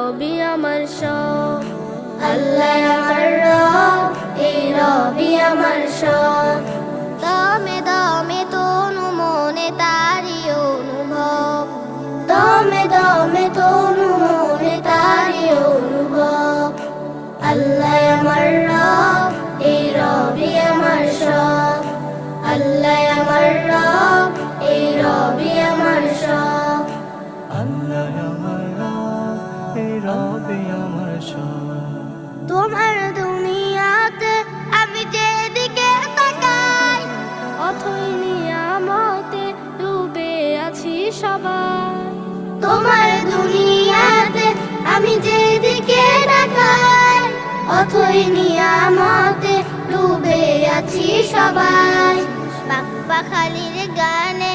রবি আমার সব। আল্লাহ আমার রব, এই রবি আমার সব। দমে দমে তনু মনে তারি অনুভব, দমে দমে তনু মনে তারি অনুভব। আল্লাহ আমার রব, এই রবি আমার সব। আল্লাহ আমার রব, এই রবি আমার সব। আল্লাহ আমার রব, এই রবি আমার সব। তোমার দুনিয়াতে আমি যেদিকে তাকাই, অথই নিয়ামতে ডুবে আছি সবাই। তোমার দুনিয়াতে আমি যেদিকে তাকাই, অথই নিয়ামতে ডুবে আছি সবাই। পাখা খালির গানে